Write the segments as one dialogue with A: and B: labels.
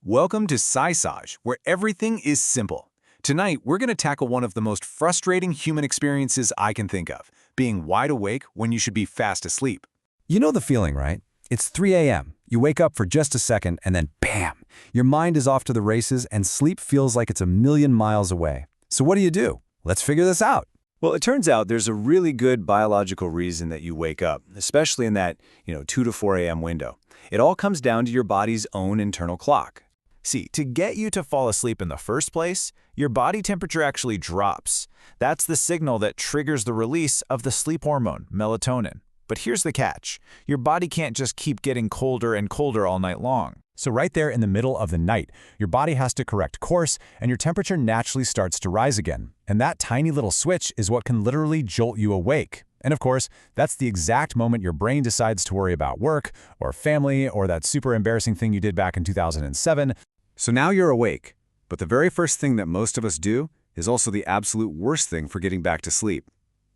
A: Welcome to SciSage, where everything is simple. Tonight, we're going to tackle one of the most frustrating human experiences I can think of, being wide awake when you should be fast asleep.
B: You know the feeling, right? It's 3 a.m. You wake up for just a second and then bam! Your mind is off to the races and sleep feels like it's a million miles away. So what do? Let's figure this out.
A: Well, it turns out there's a really good biological reason that you wake up, especially in that, 2 to 4 a.m. window. It all comes down to your body's own internal clock. See, to get you to fall asleep in the first place, your body temperature actually drops. That's the signal that triggers the release of the sleep hormone, melatonin. But here's the catch. Your body can't just keep getting colder and colder all night long.
B: So right there in the middle of the night, your body has to correct course and your temperature naturally starts to rise again. And that tiny little switch is what can literally jolt you awake. And of course, that's the exact moment your brain decides to worry about work or family or that super embarrassing thing you did back in 2007.
A: So now you're awake, but the very first thing that most of us do is also the absolute worst thing for getting back to sleep.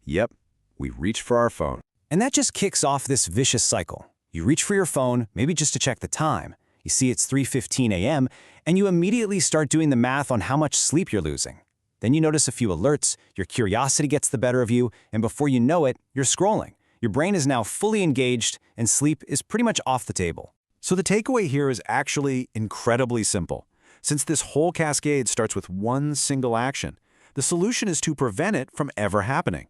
A: Yep, we reach for our phone.
C: And that just kicks off this vicious cycle. You reach for your phone, maybe just to check the time. You see it's 3:15 a.m., and you immediately start doing the math on how much sleep you're losing. Then you notice a few alerts, your curiosity gets the better of you, and before you know it, you're scrolling. Your brain is now fully engaged, and sleep is pretty much off the table.
A: So the takeaway here is actually incredibly simple. Since this whole cascade starts with one single action, the solution is to prevent it from ever happening.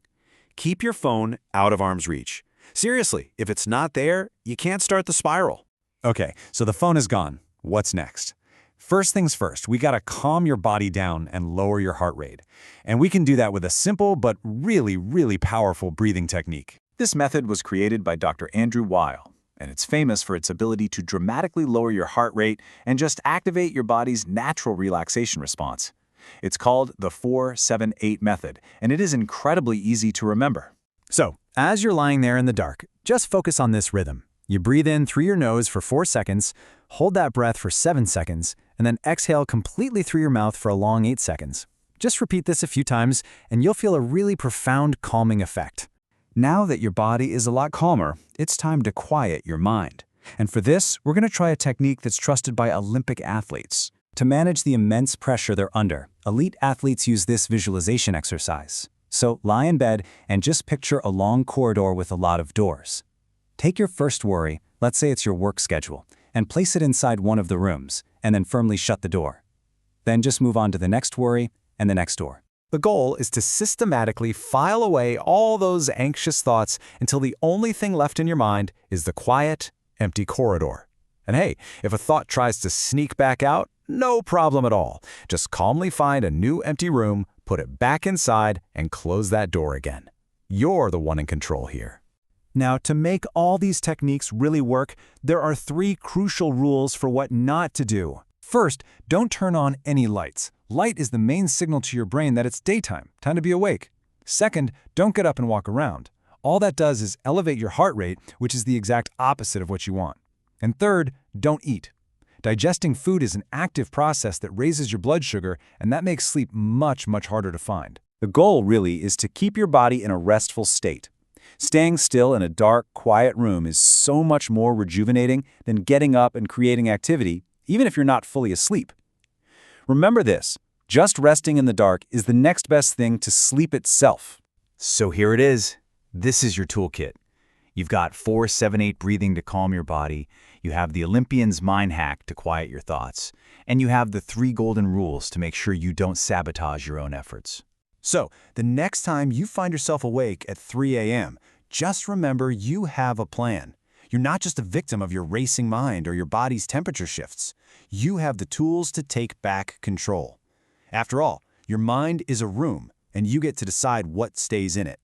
A: Keep your phone out of arm's reach. Seriously, if it's not there, you can't start the spiral.
B: Okay, so the phone is gone. What's next? First things first, we gotta calm your body down and lower your heart rate. And we can do that with a simple but really powerful breathing technique.
A: This method was created by Dr. Andrew Weil, and it's famous for its ability to dramatically lower your heart rate and just activate your body's natural relaxation response. It's called the 4-7-8 method, and it is incredibly easy to remember.
B: So, as you're lying there in the dark, just focus on this rhythm. You breathe in through your nose for 4 seconds, hold that breath for 7 seconds, and then exhale completely through your mouth for a long 8 seconds. Just repeat this a few times, and you'll feel a really profound calming effect. Now that your body is a lot calmer, it's time to quiet your mind. And for this, we're going to try a technique that's trusted by Olympic athletes. To manage the immense pressure they're under, elite athletes use this visualization exercise. So lie in bed and just picture a long corridor with a lot of doors. Take your first worry, let's say it's your work schedule, and place it inside one of the rooms, and then firmly shut the door. Then just move on to the next worry and the next door.
A: The goal is to systematically file away all those anxious thoughts until the only thing left in your mind is the quiet, empty corridor. And hey, if a thought tries to sneak back out, no problem at all. Just calmly find a new empty room, put it back inside, and close that door again. You're the one in control here.
B: Now, to make all these techniques really work, there are 3 crucial rules for what not to do. First, don't turn on any lights. Light is the main signal to your brain that it's daytime, time to be awake. Second, don't get up and walk around. All that does is elevate your heart rate, which is the exact opposite of what you want. And third, don't eat. Digesting food is an active process that raises your blood sugar, and that makes sleep much harder to find.
A: The goal really is to keep your body in a restful state. Staying still in a dark, quiet room is so much more rejuvenating than getting up and creating activity, even if you're not fully asleep. Remember this, just resting in the dark is the next best thing to sleep itself.
C: So here it is. This is your toolkit. You've got 4-7-8 breathing to calm your body. You have the Olympian's mind hack to quiet your thoughts. And you have the 3 golden rules to make sure you don't sabotage your own efforts.
A: So, the next time you find yourself awake at 3 a.m., just remember you have a plan. You're not just a victim of your racing mind or your body's temperature shifts. You have the tools to take back control. After all, your mind is a room, and you get to decide what stays in it.